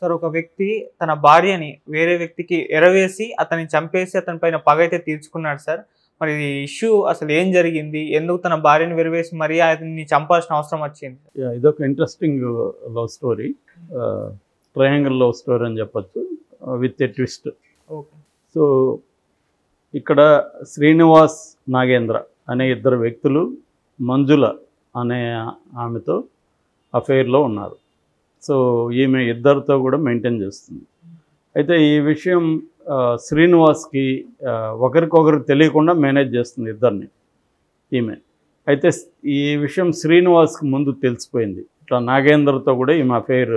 Sir ఒక వ్యక్తి తన భార్యని వేరే వ్యక్తికి ఎరవేసి అతన్ని చంపేసి అతని పైన పగ అయితే తీర్చుకున్నాడు సార్. మరి ఈ ఇష్యూ అసలు ఏం జరిగింది? ఎందుకు తన భార్యని వెరవేసి మరీ అతన్ని చంపాల్సిన అవసరం వచ్చింది? ఇదొక interesting love story, triangle love story అని చెప్పచ్చు, with a twist. Okay. So ఇక్కడ శ్రీనివాస్ నాగేంద్ర అనే ఇద్దరు వ్యక్తులు మంజుల అనే ఆమెతో అఫైర్లో ఉన్నారు. సో ఈమె ఇద్దరితో కూడా మెయింటైన్ చేస్తుంది. అయితే ఈ విషయం శ్రీనివాస్కి ఒకరికొకరికి తెలియకుండా మేనేజ్ చేస్తుంది ఇద్దరిని ఈమె. అయితే ఈ విషయం శ్రీనివాస్కి ముందు తెలిసిపోయింది, ఇట్లా నాగేంద్రతో కూడా ఈమె అఫైర్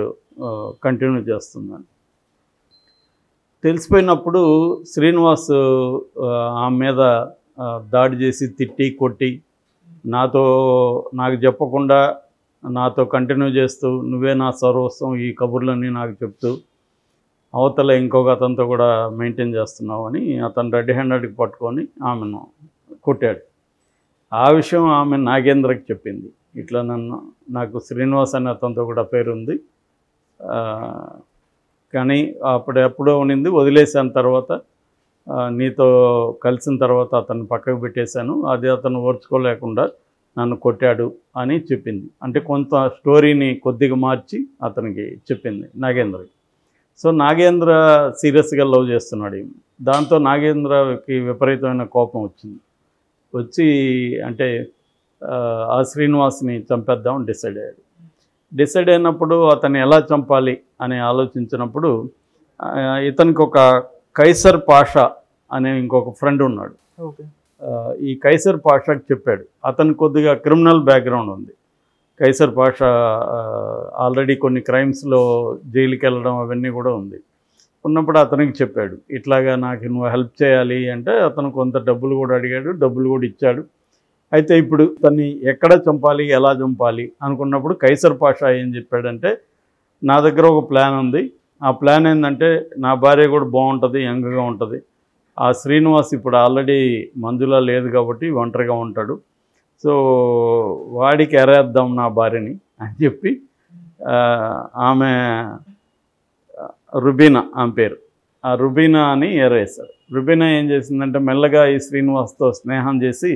కంటిన్యూ చేస్తుందని. తెలిసిపోయినప్పుడు శ్రీనివాస్ ఆమె మీద దాడి చేసి తిట్టి కొట్టి నాకు చెప్పకుండా నాతో కంటిన్యూ చేస్తూ నువ్వే నా సర్వస్వం ఈ కబుర్లన్నీ నాకు చెప్తూ అవతల ఇంకొక అతనితో కూడా మెయింటైన్ చేస్తున్నావు అని అతను రెడ్ హ్యాండెడ్కి పట్టుకొని ఆమెను కొట్టాడు. ఆ విషయం ఆమె నాగేంద్రకి చెప్పింది, ఇట్లా నాకు శ్రీనివాస్ అనే అతనితో కూడా పేరు ఉంది, కానీ అప్పుడెప్పుడో ఉన్నింది, వదిలేసిన తర్వాత నీతో కలిసిన తర్వాత అతను పక్కకు పెట్టేశాను, అది అతను ఓర్చుకోలేకుండా నన్ను కొట్టాడు అని చెప్పింది. అంటే కొంత స్టోరీని కొద్దిగా మార్చి అతనికి చెప్పింది నాగేంద్రకి. సో నాగేంద్ర సీరియస్గా లవ్ చేస్తున్నాడు. దాంతో నాగేంద్రకి విపరీతమైన కోపం వచ్చి అంటే ఆ శ్రీనివాస్ని చంపేద్దాం డిసైడ్ అయినప్పుడు అతన్ని ఎలా చంపాలి అని ఆలోచించినప్పుడు ఇతనికి ఒక కైసర్ పాషా అనే ఇంకొక ఫ్రెండ్ ఉన్నాడు. ఓకే. ఈ కైసర్ పాషాకి చెప్పాడు. అతనికి కొద్దిగా క్రిమినల్ బ్యాక్గ్రౌండ్ ఉంది. కైసర్ పాషా ఆల్రెడీ కొన్ని క్రైమ్స్లో జైలుకి వెళ్ళడం అవన్నీ కూడా ఉంది. ఉన్నప్పుడు అతనికి చెప్పాడు, ఇట్లాగా నాకు నువ్వు హెల్ప్ చేయాలి అంటే అతను కొంత డబ్బులు కూడా అడిగాడు, డబ్బులు కూడా ఇచ్చాడు. అయితే ఇప్పుడు తన్ని ఎక్కడ చంపాలి, ఎలా చంపాలి అనుకున్నప్పుడు కైసర్ పాషా ఏం చెప్పాడంటే, నా దగ్గర ఒక ప్లాన్ ఉంది. ఆ ప్లాన్ ఏంటంటే నా భార్య కూడా బాగుంటుంది, యంగ్గా ఉంటుంది. ఆ శ్రీనివాస్ ఇప్పుడు ఆల్రెడీ మంజులా లేదు కాబట్టి ఒంటరిగా ఉంటాడు. సో వాడికి ఎరేద్దాం నా భార్యని అని చెప్పి ఆమె రుబీనా ఆమె పేరు, ఆ రుబీనా అని ఎరేశారు. రుబీనా ఏం చేసిందంటే మెల్లగా ఈ శ్రీనివాస్తో స్నేహం చేసి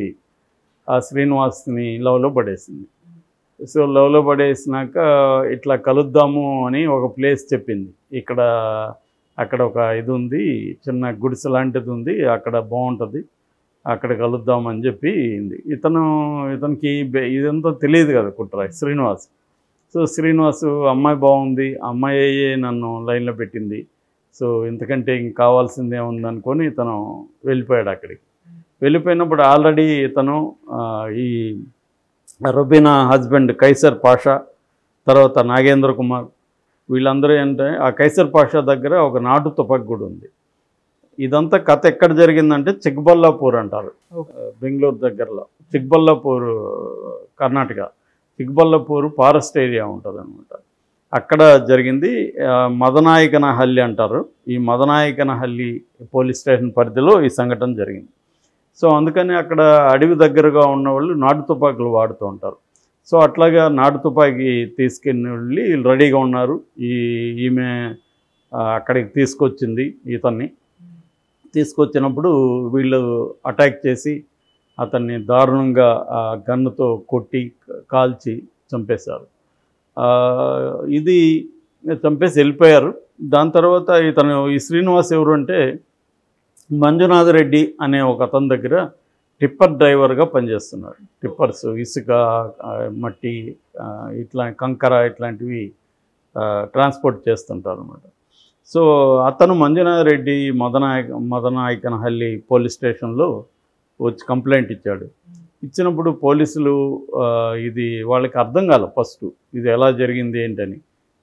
ఆ శ్రీనివాస్ని లవ్లో పడేసింది. సో లవ్లో పడేసినాక ఇట్లా కలుద్దాము అని ఒక ప్లేస్ చెప్పింది. అక్కడ ఒక ఇది ఉంది, చిన్న గుడిసె లాంటిది ఉంది, అక్కడ బాగుంటుంది, అక్కడ కలుద్దామని చెప్పి ఇతనికి ఇదంతా తెలియదు కదా కుట్ర శ్రీనివాస్. సో శ్రీనివాస్ అమ్మాయి బాగుంది, అమ్మాయి నన్ను లైన్లో పెట్టింది, సో ఇంతకంటే ఇంక కావాల్సిందే ఉందనుకొని ఇతను వెళ్ళిపోయాడు. అక్కడికి వెళ్ళిపోయినప్పుడు ఆల్రెడీ ఇతను ఈ రుబీనా హస్బెండ్ కైసర్ పాషా, తర్వాత నాగేంద్ర కుమార్, వీళ్ళందరూ ఏంటంటే ఆ కైసర్ పాషా దగ్గర ఒక నాటు తుపాకి కూడా ఉంది. ఇదంతా కథ ఎక్కడ జరిగిందంటే చిక్బల్లాపూర్ అంటారు, బెంగళూరు దగ్గరలో. చిక్బల్లాపూర్ కర్ణాటక, చిక్బల్లాపూర్ ఫారెస్ట్ ఏరియా ఉంటుంది అనమాట. అక్కడ జరిగింది. మదనాయకనహల్లి అంటారు. ఈ మదనాయకనహల్లి పోలీస్ స్టేషన్ పరిధిలో ఈ సంఘటన జరిగింది. సో అందుకని అక్కడ అడవి దగ్గరగా ఉన్నవాళ్ళు నాటు తుపాకులు వాడుతూ ఉంటారు. సో అట్లాగా నాటు తుపాకి తీసుకెళ్ళి వెళ్ళి రెడీగా ఉన్నారు. ఈమె అక్కడికి తీసుకొచ్చింది. ఇతన్ని తీసుకొచ్చినప్పుడు వీళ్ళు అటాక్ చేసి అతన్ని దారుణంగా గన్నుతో కొట్టి కాల్చి చంపేశారు. ఇది చంపేసి వెళ్ళిపోయారు. దాని తర్వాత ఈ శ్రీనివాస్ ఎవరు అంటే మంజునాథ్ రెడ్డి అనే ఒక అతని దగ్గర టిప్పర్ డ్రైవర్గా పనిచేస్తున్నాడు. టిప్పర్స్, ఇసుక, మట్టి, కంకర ఇట్లాంటివి ట్రాన్స్పోర్ట్ చేస్తుంటారు అన్నమాట. సో అతను మంజునాథ్ రెడ్డి మదనాయకనహల్లి పోలీస్ స్టేషన్లో వచ్చి కంప్లైంట్ ఇచ్చాడు. ఇచ్చినప్పుడు పోలీసులు ఇది వాళ్ళకి అర్థం కాలేదు ఫస్ట్, ఇది ఎలా జరిగింది ఏంటని.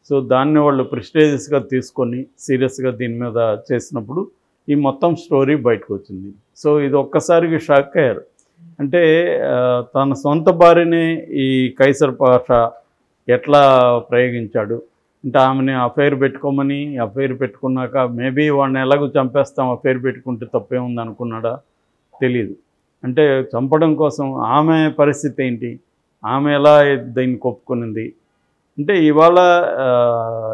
సో దాన్ని వాళ్ళు ప్రెస్టేజియస్గా తీసుకొని సీరియస్గా దీని మీద చేసినప్పుడు ఈ మొత్తం స్టోరీ బయటకు వచ్చింది. సో ఇది ఒక్కసారిగా షాక్ అయ్యారు. అంటే తన సొంత భార్యని ఈ కైసర్ పాషా ఎట్లా ప్రయోగించాడు అంటే ఆమెని అఫైర్ పెట్టుకున్నాక మేబీ వాడిని ఎలాగో చంపేస్తాం, అఫైర్ పెట్టుకుంటే తప్పేముంది అనుకున్నాడా తెలియదు. అంటే చంపడం కోసం ఆమె పరిస్థితి ఏంటి, ఆమె ఎలా దీన్ని ఒప్పుకునింది, అంటే ఇవాళ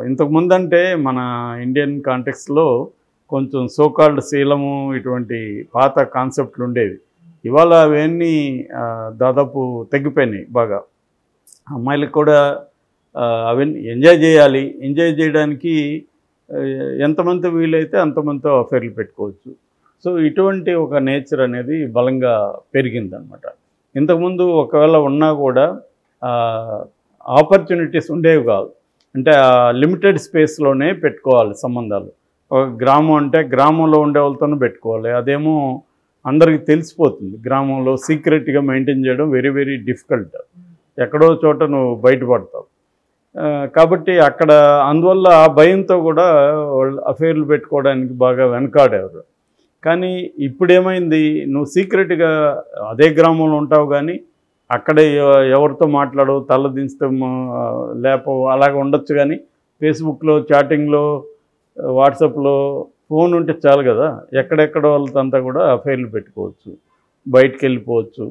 ఇంతకుముందంటే మన ఇండియన్ కాంటెక్స్లో కొంచెం సోకాల్డ్ శీలము ఇటువంటి పాత కాన్సెప్ట్లు ఉండేవి. ఇవాళ అవన్నీ దాదాపు తగ్గిపోయినాయి బాగా. అమ్మాయిలకు కూడా అవన్నీ ఎంజాయ్ చేయాలి. ఎంజాయ్ చేయడానికి ఎంతమంది వీలైతే అంతమందితో అఫైర్లు పెట్టుకోవచ్చు. సో ఇటువంటి ఒక నేచర్ అనేది బలంగా పెరిగిందనమాట. ఇంతకుముందు ఒకవేళ ఉన్నా కూడా ఆపర్చునిటీస్ ఉండేవి కాదు. అంటే లిమిటెడ్ స్పేస్లోనే పెట్టుకోవాలి సంబంధాలు. ఒక గ్రామం అంటే గ్రామంలో ఉండే వాళ్ళతోనే పెట్టుకోవాలి. అదేమో అందరికీ తెలిసిపోతుంది. గ్రామంలో సీక్రెట్గా మెయింటైన్ చేయడం వెరీ వెరీ డిఫికల్ట్. ఎక్కడో చోట నువ్వు బయటపడతావు. కాబట్టి అక్కడ అందువల్ల ఆ భయంతో కూడా వాళ్ళు అఫైర్లు పెట్టుకోవడానికి బాగా వెనకాడేవారు. కానీ ఇప్పుడేమైంది, నువ్వు సీక్రెట్గా అదే గ్రామంలో ఉంటావు కానీ అక్కడే ఎవరితో మాట్లాడవు, తలదించడం లేపవు, అలాగ ఉండొచ్చు. కానీ ఫేస్బుక్లో, చాటింగ్లో, వాట్సాప్లో ఫోన్ ఉంటే చాలు కదా, ఎక్కడెక్కడ వాళ్ళంతా కూడా అఫైర్లు పెట్టుకోవచ్చు, బయటికి వెళ్ళిపోవచ్చు.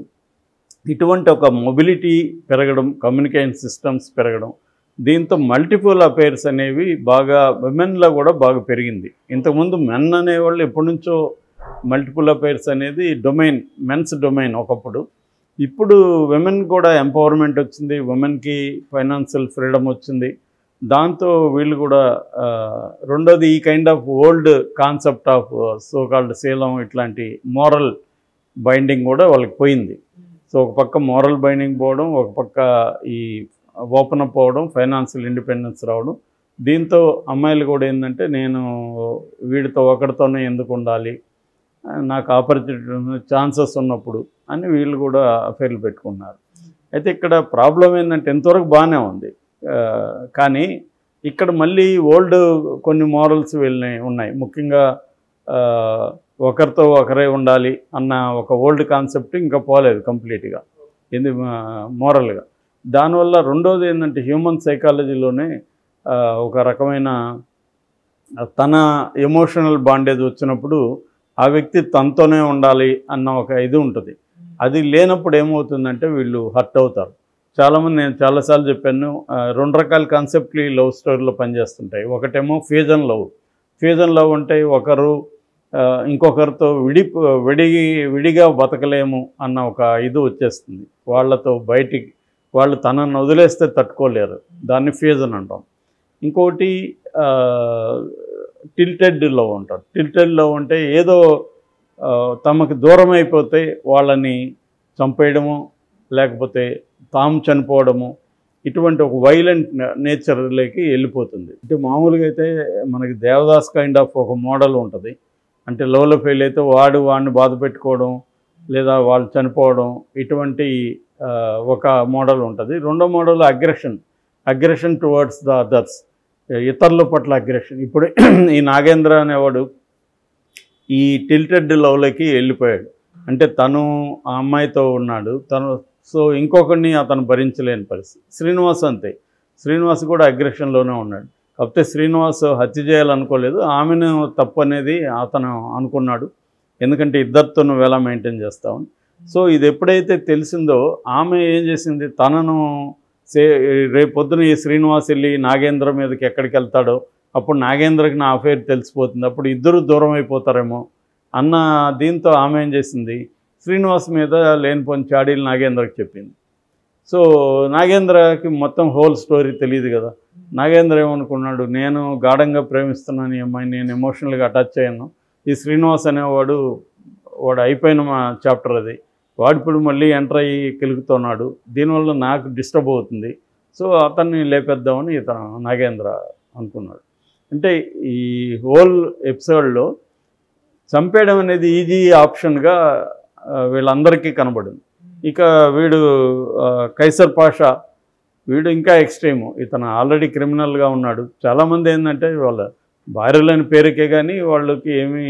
ఇటువంటి ఒక మొబిలిటీ పెరగడం, కమ్యూనికేషన్ సిస్టమ్స్ పెరగడం, దీంతో మల్టిపుల్ అఫైర్స్ అనేవి బాగా విమెన్లో కూడా బాగా పెరిగింది. ఇంతకుముందు మెన్ అనేవాళ్ళు ఎప్పటి నుంచో మల్టిపుల్ అఫైర్స్ అనేది డొమైన్, మెన్స్ డొమైన్ ఒకప్పుడు. ఇప్పుడు విమెన్ కూడా ఎంపవర్మెంట్ వచ్చింది, విమెన్కి ఫైనాన్షియల్ ఫ్రీడమ్ వచ్చింది. దాంతో వీళ్ళు కూడా రెండోది ఈ kind of old concept of so called శీలం, ఇట్లాంటి మోరల్ బైండింగ్ కూడా వాళ్ళకి పోయింది. సో ఒక పక్క మోరల్ బైండింగ్ పోవడం, ఒక పక్క ఈ ఓపెన్ అప్ అవ్వడం, ఫైనాన్షియల్ ఇండిపెండెన్స్ రావడం. దీంతో అమ్మాయిలు కూడా ఏంటంటే నేను వీడితో ఒకరితోనే ఎందుకు ఉండాలి, నాకు ఆపర్చునిటీ ఛాన్సెస్ ఉన్నప్పుడు అని వీళ్ళు కూడా అఫైర్లు పెట్టుకున్నారు. అయితే ఇక్కడ ప్రాబ్లం ఏంటంటే ఎంతవరకు బాగానే ఉంది, కానీ ఇక్కడ మళ్ళీ ఓల్డ్ కొన్ని మోరల్స్ ఉన్నాయి. ముఖ్యంగా ఒకరితో ఒకరే ఉండాలి అన్న ఒక ఓల్డ్ కాన్సెప్ట్ ఇంకా పోలేదు కంప్లీట్గా ఇది మోరల్గా. దానివల్ల రెండోది ఏంటంటే హ్యూమన్ సైకాలజీలోనే ఒక రకమైన తన ఎమోషనల్ బాండేజ్ వచ్చినప్పుడు ఆ వ్యక్తి తనతోనే ఉండాలి అన్న ఒక ఇది ఉంటుంది. అది లేనప్పుడు ఏమవుతుందంటే వీళ్ళు హర్ట్ అవుతారు. చాలామంది, నేను చాలాసార్లు చెప్పాను, రెండు రకాల కాన్సెప్ట్లు ఈ లవ్ స్టోరీలో పనిచేస్తుంటాయి. ఒకటేమో ఫ్యూజన్ లవ్. ఫ్యూజన్ లవ్ అంటే ఒకరు ఇంకొకరితో విడిగా బతకలేము అన్న ఒక ఇది వచ్చేస్తుంది. వాళ్ళతో బయటికి వాళ్ళు తనను వదిలేస్తే తట్టుకోలేరు, దాన్ని ఫ్యూజన్ అంటాం. ఇంకోటి టిల్టెడ్ లవ్ అంటారు. టిల్టెడ్ లవ్ అంటే ఏదో తమకు దూరం అయిపోతే వాళ్ళని చంపేయడము, లేకపోతే తాము చనిపోవడము, ఇటువంటి ఒక వైలెంట్ నేచర్లోకి వెళ్ళిపోతుంది. అంటే మామూలుగా అయితే మనకి దేవదాస్ కైండ్ ఆఫ్ ఒక మోడల్ ఉంటుంది. అంటే లవ్లో ఫెయిల్ అయితే వాడిని బాధ పెట్టుకోవడం, లేదా వాళ్ళు చనిపోవడం, ఇటువంటి ఒక మోడల్ ఉంటుంది. రెండో model aggression towards the others, ఇతరుల పట్ల అగ్రెషన్. ఇప్పుడు ఈ నాగేంద్ర అనేవాడు ఈ టిల్టెడ్ లవ్లోకి వెళ్ళిపోయాడు. అంటే తను ఆ అమ్మాయితో ఉన్నాడు, సో ఇంకొకరిని అతను భరించలేని పరిస్థితి. శ్రీనివాస్ అంతే, శ్రీనివాస్ కూడా అగ్రెషన్లోనే ఉన్నాడు. కాకపోతే శ్రీనివాస్ హత్య చేయాలనుకోలేదు, ఆమెను తప్పు అనేది అతను అనుకున్నాడు. ఎందుకంటే ఇద్దరితో నువ్వు ఎలా మెయింటైన్ చేస్తావు. సో ఇది ఎప్పుడైతే తెలిసిందో ఆమె ఏం చేసింది, తనను రేపొద్దున ఈ శ్రీనివాస్ వెళ్ళి నాగేంద్ర మీదకి ఎక్కడికి వెళ్తాడో అప్పుడు నాగేంద్రకి నా అఫైర్ తెలిసిపోతుంది, అప్పుడు ఇద్దరు దూరం అయిపోతారేమో అన్న దీంతో ఆమె ఏం చేసింది, శ్రీనివాస్ మీద లేనిపోని చాడీలు నాగేంద్రకి చెప్పింది. సో నాగేంద్రకి మొత్తం హోల్ స్టోరీ తెలియదు కదా. నాగేంద్ర ఏమనుకున్నాడు, నేను గాఢంగా ప్రేమిస్తున్నాను ఈ అమ్మాయిని, నేను ఎమోషనల్గా అటాచ్ అయ్యాను. ఈ శ్రీనివాస్ అనేవాడు అయిపోయిన చాప్టర్ అది, వాడు ఇప్పుడు మళ్ళీ ఎంటర్ అయ్యి కెలుగుతున్నాడు, దీనివల్ల నాకు డిస్టర్బ్ అవుతుంది. సో అతన్ని లేపేద్దామని ఇతను నాగేంద్ర అనుకున్నాడు. అంటే ఈ హోల్ ఎపిసోడ్లో చంపేయడం అనేది ఈజీ ఆప్షన్గా వీళ్ళందరికీ కనబడింది. ఇక వీడు కైసర్ పాషా, వీడు ఇంకా ఎక్స్ట్రీము. ఇతను ఆల్రెడీ క్రిమినల్గా ఉన్నాడు. చాలామంది ఏంటంటే వాళ్ళ భార్యలేని పేరుకే కానీ వాళ్ళకి ఏమీ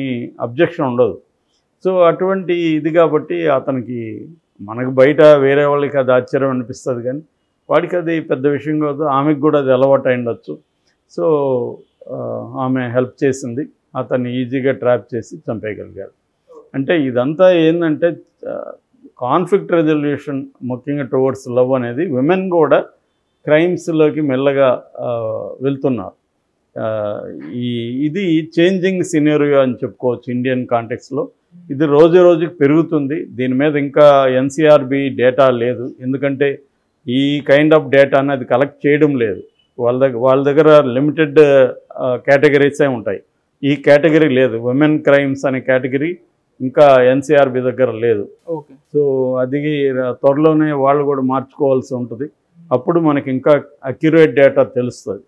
అబ్జెక్షన్ ఉండదు. సో అటువంటి ఇది కాబట్టి అతనికి, మనకు బయట వేరే వాళ్ళకి అది ఆశ్చర్యం అనిపిస్తుంది కానీ వాడికి అది పెద్ద విషయం కాదు. ఆమెకు కూడా అది అలవాటు అయిండొచ్చు. సో ఆమె హెల్ప్ చేసింది, అతన్ని ఈజీగా ట్రాప్ చేసి చంపేయగలిగారు. అంటే ఇదంతా ఏంటంటే కాన్ఫ్లిక్ట్ రెజల్యూషన్, ముఖ్యంగా టువర్డ్స్ లవ్ అనేది విమెన్ కూడా క్రైమ్స్లోకి మెల్లగా వెళ్తున్నారు. ఇది చేంజింగ్ సినారియో అని చెప్పుకోవచ్చు ఇండియన్ కాంటెక్స్లో. ఇది రోజు రోజుకి పెరుగుతుంది. దీని మీద ఇంకా ఎన్సీఆర్బి డేటా లేదు, ఎందుకంటే ఈ కైండ్ ఆఫ్ డేటా అనేది కలెక్ట్ చేయడం లేదు. వాళ్ళ దగ్గర లిమిటెడ్ కేటగిరీసే ఉంటాయి. ఈ కేటగిరీ లేదు, ఉమెన్ క్రైమ్స్ అనే కేటగిరీ ఇంకా ఎన్సీఆర్బి దగ్గర లేదు. ఓకే. సో అది త్వరలోనే వాళ్ళు కూడా మార్చుకోవాల్సి ఉంటుంది. అప్పుడు మనకి ఇంకా అక్యురేట్ డేటా తెలుస్తుంది.